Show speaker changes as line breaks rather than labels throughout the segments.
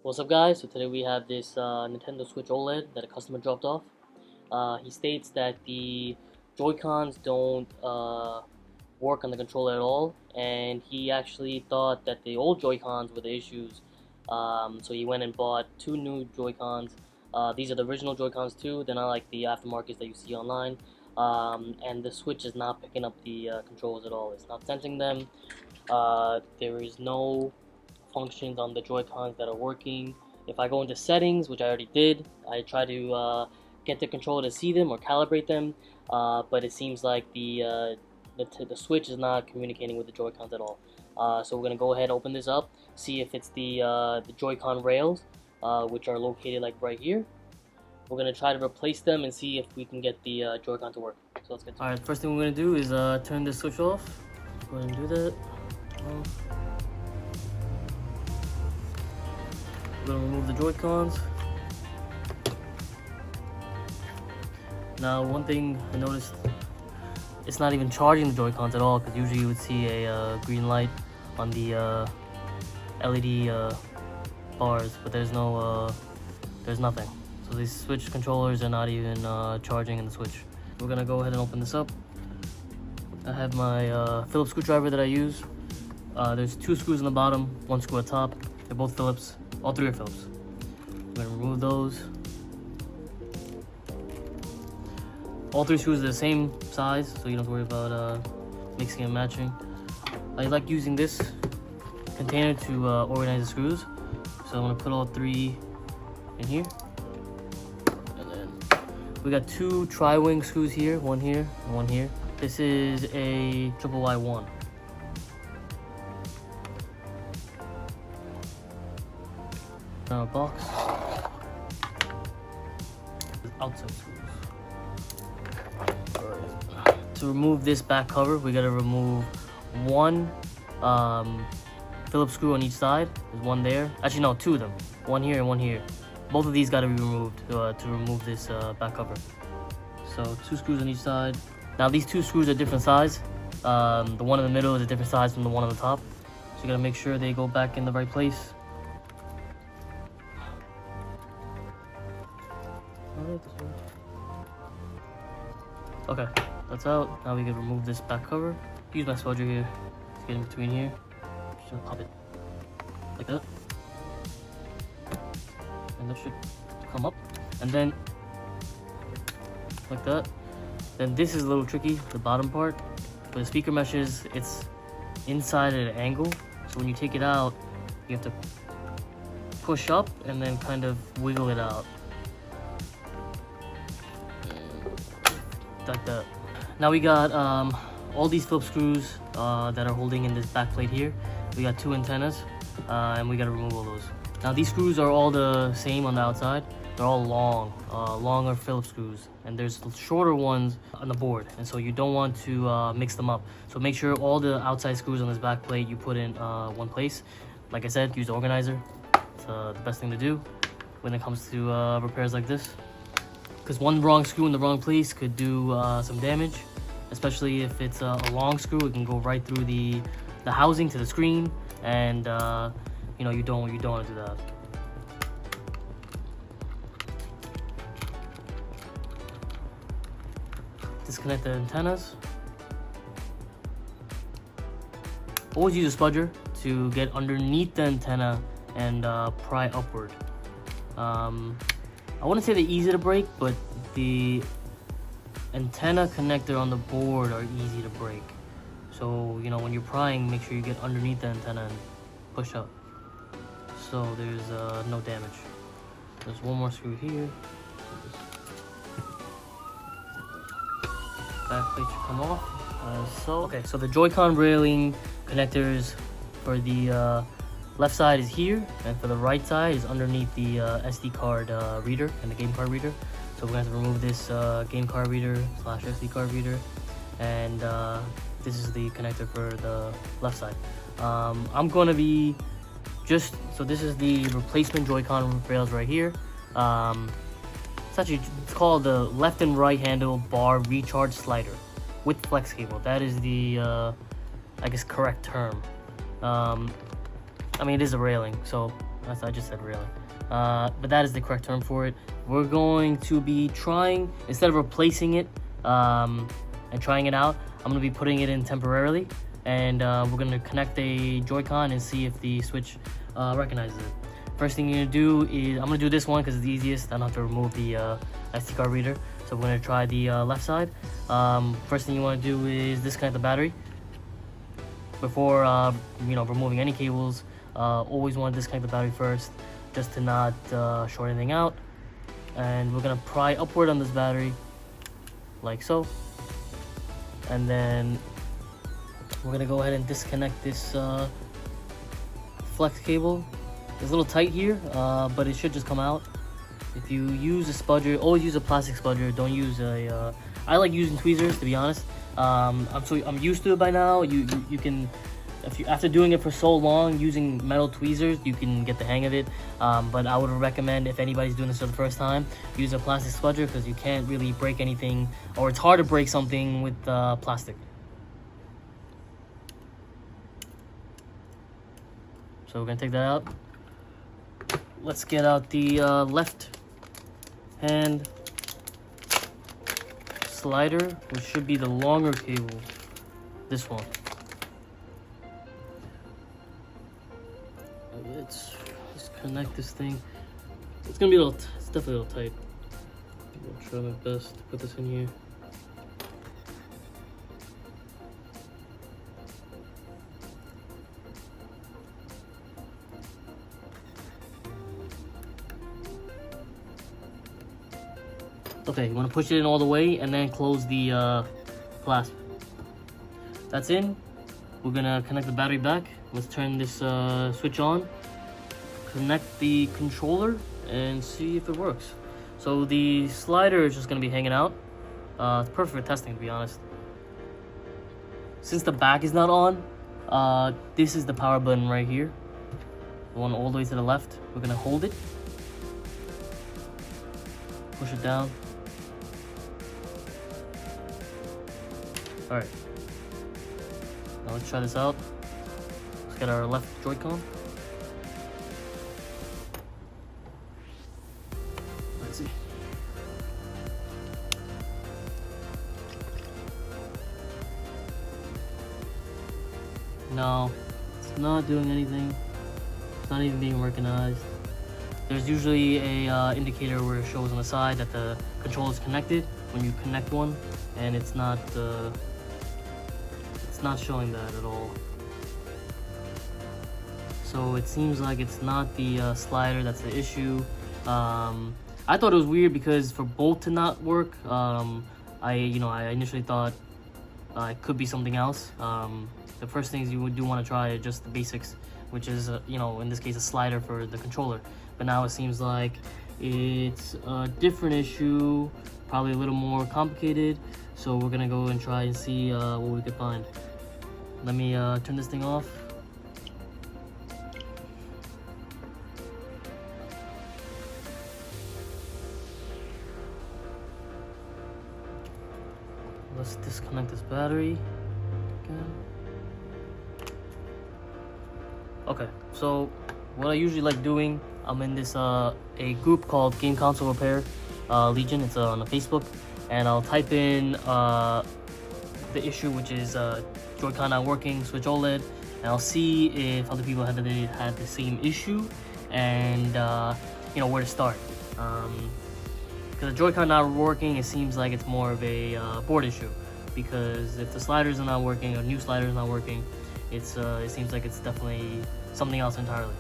What's up, guys? So today we have this Nintendo Switch OLED that a customer dropped off. He states that the Joy-Cons don't work on the controller at all, and he actually thought that the old Joy-Cons were the issues. So he went and bought two new Joy-Cons. These are the original Joy-Cons too. They're not like the aftermarkets that you see online. And the Switch is not picking up the controls at all. It's not sensing them. There is no functions on the Joy-Cons that are working. If I go into settings, which I already did, I try to get the controller to see them or calibrate them, but it seems like the Switch is not communicating with the Joy-Cons at all. So we're gonna go ahead and open this up, see if it's the Joy-Con rails, which are located like right here. We're gonna try to replace them and see if we can get the Joy-Con to work. So let's get to it. Alright, first thing we're gonna do is turn this switch off. Go ahead and do that. We're gonna remove the Joy-Cons. Now, one thing I noticed, it's not even charging the Joy-Cons at all, because usually you would see a green light on the LED bars, but there's nothing. So these Switch controllers are not even charging in the Switch. We're gonna go ahead and open this up. I have my Phillips screwdriver that I use. There's two screws on the bottom, one screw at top. They're both Phillips. All three are Phillips. I'm gonna remove those. All three screws are the same size, so you don't have to worry about mixing and matching. I like using this container to organize the screws. So I'm gonna put all three in here. And then we got two tri-wing screws here, one here and one here. This is a triple Y1. Now a box with outside screws. Right. To remove this back cover, we gotta remove one Phillips screw on each side. There's one there. Actually, no, two of them. One here and one here. Both of these gotta be removed to remove this back cover. So two screws on each side. Now these two screws are different size. The one in the middle is a different size from the one on the top. So you gotta make sure they go back in the right place. Okay, that's out. Now we can remove this back cover. Use my spudger here to get in between here. Just gonna pop it like that, and that should come up. And then like that. Then this is a little tricky, the bottom part. For the speaker meshes, it's inside at an angle. So when you take it out, you have to push up and then kind of wiggle it out. Like that. Now we got all these Phillips screws that are holding in this back plate here. We got two antennas, and we gotta remove all those. Now these screws are all the same on the outside. They're all longer Phillips screws, and there's shorter ones on the board, and so you don't want to mix them up. So make sure all the outside screws on this back plate you put in one place. Like I said, use the organizer. It's the best thing to do when it comes to repairs like this. Because one wrong screw in the wrong place could do some damage, especially if it's a long screw. It can go right through the housing to the screen, and you know, you don't want to do that. Disconnect the antennas. Always use a spudger to get underneath the antenna and pry upward. I wouldn't say they're easy to break, but the antenna connector on the board are easy to break. So, you know, when you're prying, make sure you get underneath the antenna and push up. So there's no damage. There's one more screw here. Back plate should come off. Okay, so the Joy-Con railing connectors for the left side is here, and for the right side is underneath the SD card reader and the game card reader. So we're going to have to remove this game card reader / SD card reader, and this is the connector for the left side. I'm going to be so this is the replacement Joy-Con rails right here. It's called the left and right handle bar recharge slider with flex cable. That is the I guess correct term. I mean, it is a railing, so I just said really. But that is the correct term for it. We're going to be trying, instead of replacing it and trying it out, I'm going to be putting it in temporarily. And we're going to connect a Joy-Con and see if the Switch recognizes it. First thing you're going to do is, I'm going to do this one because it's the easiest. I don't have to remove the SD card reader. So we're going to try the left side. First thing you want to do is disconnect the battery. Before removing any cables, always want to disconnect the battery first, just to not short anything out. And we're gonna pry upward on this battery, like so. And then we're gonna go ahead and disconnect this flex cable. It's a little tight here, but it should just come out. If you use a spudger, always use a plastic spudger. Don't use a. I like using tweezers, to be honest. I'm used to it by now. You can, after doing it for so long, using metal tweezers, you can get the hang of it. But I would recommend, if anybody's doing this for the first time, use a plastic spudger, because you can't really break anything, or it's hard to break something with plastic. So we're gonna take that out. Let's get out the left hand slider, which should be the longer cable. This one. Let's connect this thing. It's gonna be it's definitely a little tight. I'll try my best to put this in here. Okay, you want to push it in all the way and then close the clasp. That's in. We're gonna connect the battery back. Let's turn this switch on. Connect the controller and see if it works. So the slider is just gonna be hanging out. It's perfect for testing, to be honest. Since the back is not on, this is the power button right here. The one all the way to the left. We're gonna hold it. Push it down. Alright. Now let's try this out. Let's get our left Joy-Con. Let's see. No, it's not doing anything. It's not even being recognized. There's usually a indicator where it shows on the side that the controller is connected when you connect one, and it's not showing that at all. So it seems like it's not the slider that's the issue. I thought it was weird because for both to not work, I initially thought it could be something else. The first things you do want to try are just the basics, which is in this case a slider for the controller. But now it seems like it's a different issue, probably a little more complicated. So we're gonna go and try and see what we can find. Let me turn this thing off. Let's disconnect this battery again. Okay, so what I usually like doing, I'm in this a group called Game Console Repair Legion. It's on Facebook, and I'll type in the issue, which is Joy-Con not working, Switch OLED, and I'll see if other people had the same issue, and where to start. Because the Joy-Con not working, it seems like it's more of a board issue. Because if the sliders are not working, or new sliders not working, it seems like it's definitely something else entirely.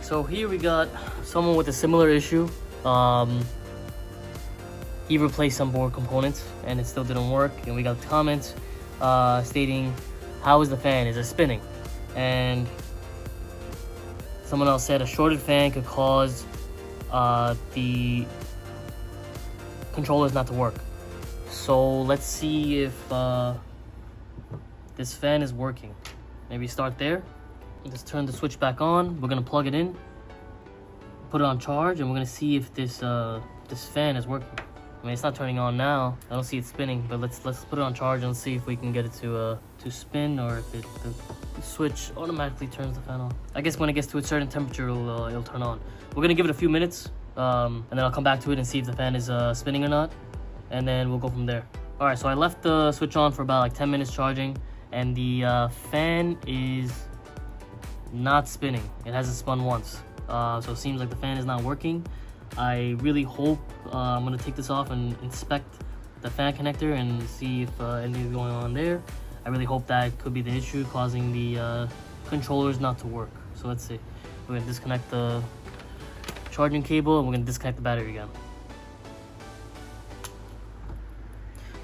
So here we got someone with a similar issue. He replaced some board components and it still didn't work. And we got comments stating, "How is the fan? Is it spinning?" And someone else said a shorted fan could cause the controllers not to work. So let's see if this fan is working. Maybe start there. Let's turn the switch back on. We're gonna plug it in, put it on charge, and we're gonna see if this fan is working. I mean, it's not turning on now. I don't see it spinning, but let's put it on charge and see if we can get it to spin, or if the switch automatically turns the fan on. I guess when it gets to a certain temperature, it'll turn on. We're gonna give it a few minutes, and then I'll come back to it and see if the fan is spinning or not, and then we'll go from there. All right, so I left the switch on for about like 10 minutes charging, and the fan is not spinning. It hasn't spun once, so it seems like the fan is not working. I really hope I'm gonna take this off and inspect the fan connector and see if anything's going on there. I really hope that could be the issue causing the controllers not to work. So let's see. We're gonna disconnect the charging cable and we're gonna disconnect the battery again.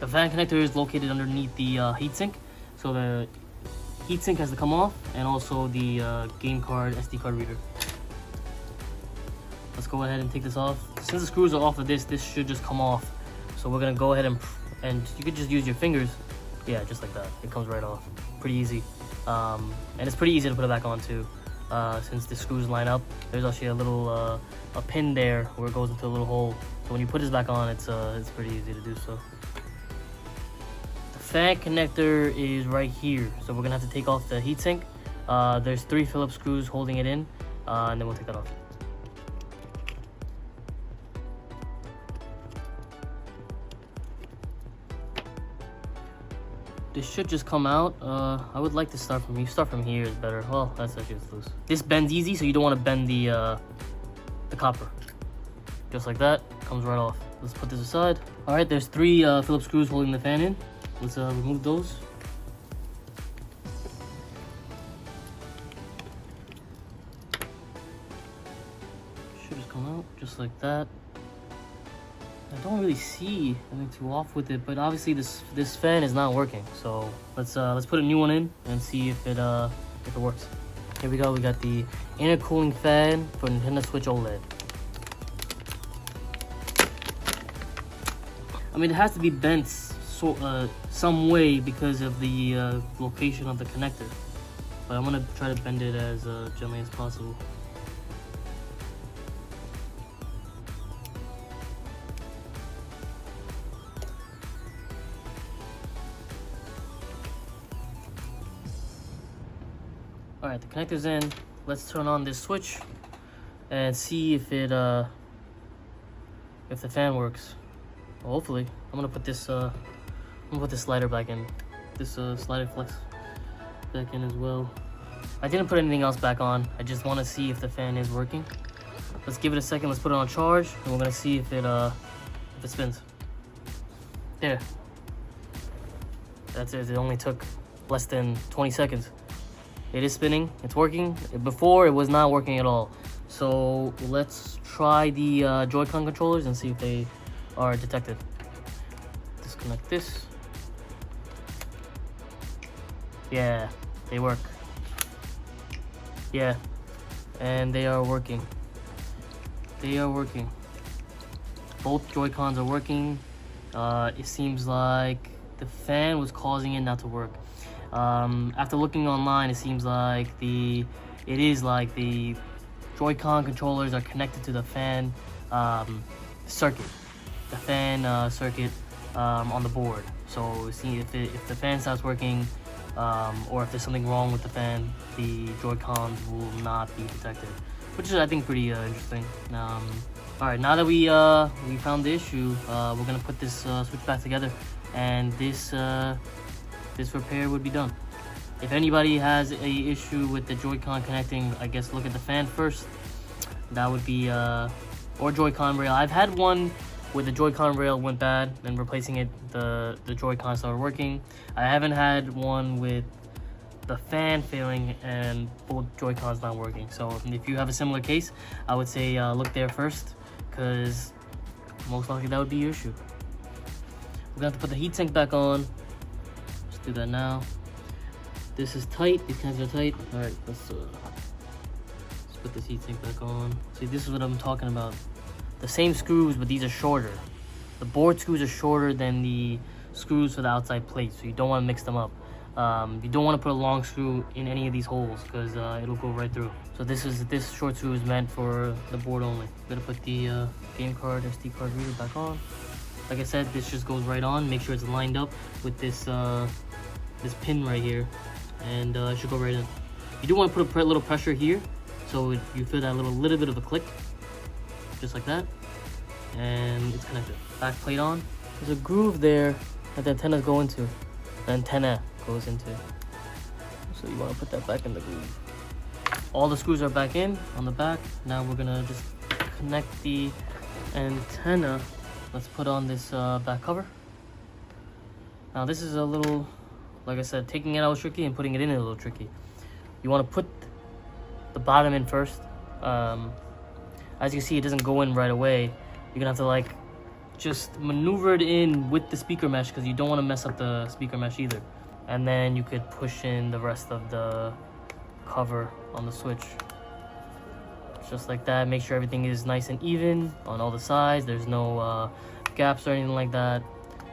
The fan connector is located underneath the heatsink, so the heatsink has to come off, and also the game card, SD card reader. Let's go ahead and take this off. Since the screws are off of this should just come off. So we're gonna go ahead and you could just use your fingers. Yeah, just like that. It comes right off. Pretty easy. And it's pretty easy to put it back on too. Since the screws line up, there's actually a little a pin there where it goes into a little hole. So when you put this back on, it's pretty easy to do so. The fan connector is right here, so we're gonna have to take off the heatsink. There's 3 Phillips screws holding it in, and then we'll take that off. This should just come out. I would like to start from here. Start from here is better. Well, that's actually loose. This bends easy, so you don't want to bend the copper. Just like that, comes right off. Let's put this aside. All right, there's 3 Phillips screws holding the fan in. Let's remove those. Should just come out just like that. I don't really see anything too off with it, but obviously this fan is not working. So let's put a new one in and see if it works. Here we go. We got the intercooling fan for Nintendo Switch OLED. I mean, it has to be bent some way because of the location of the connector, but I'm gonna try to bend it as gently as possible. All right, the connector's in. Let's turn on this switch and see if the fan works. Well, hopefully. I'm gonna put this slider back in. This slider flex back in as well. I didn't put anything else back on. I just want to see if the fan is working. Let's give it a second. Let's put it on charge, and we're gonna see if it spins. There. That's it. It only took less than 20 seconds. It is spinning. It's working. Before, it was not working at all. So let's try the Joy-Con controllers and see if they are detected. Disconnect this. Yeah, they work. Yeah, and they are working. They are working. Both Joy-Cons are working. It seems like the fan was causing it not to work. After looking online, it seems like the Joy-Con controllers are connected to the fan circuit, the fan circuit on the board. So see if the fan stops working, or if there's something wrong with the fan, the Joy-Cons will not be detected, which is, I think, pretty interesting. All right, now that we found the issue, we're gonna put this switch back together, and this repair would be done. If anybody has a issue with the Joy-Con connecting, I guess look at the fan first. That would be or Joy-Con rail. I've had one where the Joy-Con rail went bad, then replacing it, the Joy-Con started working. I haven't had one with the fan failing and both Joy-Cons not working. So if you have a similar case, I would say look there first, because most likely that would be your issue. We're gonna have to put the heatsink back on. Let's do that now. This is tight. These connectors are tight. All right, let's put this heatsink back on. See, this is what I'm talking about. The same screws, but these are shorter. The board screws are shorter than the screws for the outside plate, so you don't want to mix them up. You don't want to put a long screw in any of these holes, because it'll go right through. So this short screw is meant for the board only. I'm gonna put the game card, SD card reader back on. Like I said, this just goes right on. Make sure it's lined up with this this pin right here, and it should go right in. You do want to put a little pressure here, so you feel that little bit of a click, just like that, and it's connected. Back plate on. There's a groove there that the antennas go into. The antenna goes into. So you want to put that back in the groove. All the screws are back in on the back. Now we're gonna just connect the antenna. Let's put on this back cover. Now this is a little, like I said, taking it out was tricky and putting it in is a little tricky. You want to put the bottom in first. As you can see, it doesn't go in right away. You're gonna have to like just maneuver it in with the speaker mesh because you don't want to mess up the speaker mesh either. And then you could push in the rest of the cover on the Switch. Just like that. Make sure everything is nice and even on all the sides. There's no gaps or anything like that.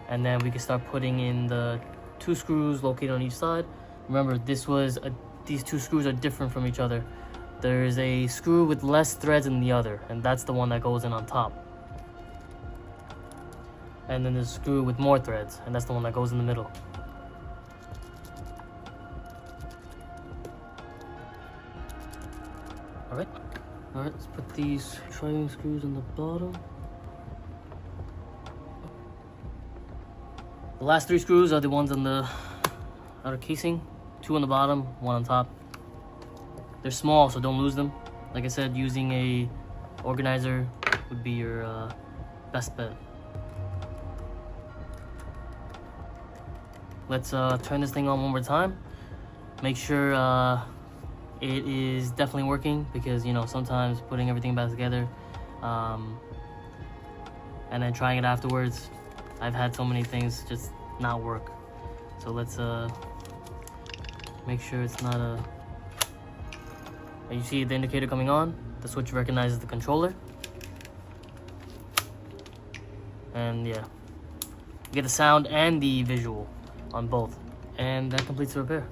And then we can start putting in the 2 screws located on each side. Remember, these 2 screws are different from each other. There's a screw with less threads than the other, and that's the one that goes in on top. And then there's a screw with more threads, and that's the one that goes in the middle. Alright, let's put these triangle screws on the bottom. The last 3 screws are the ones on the outer casing. 2 on the bottom, 1 on top. They're small, so don't lose them. Like I said, using a organizer would be your best bet. Let's turn this thing on one more time. Make sure it is definitely working, because you know, sometimes putting everything back together and then trying it afterwards, I've had so many things just not work. So let's make sure it's not a... You see the indicator coming on, the Switch recognizes the controller, and yeah, you get the sound and the visual on both, and that completes the repair.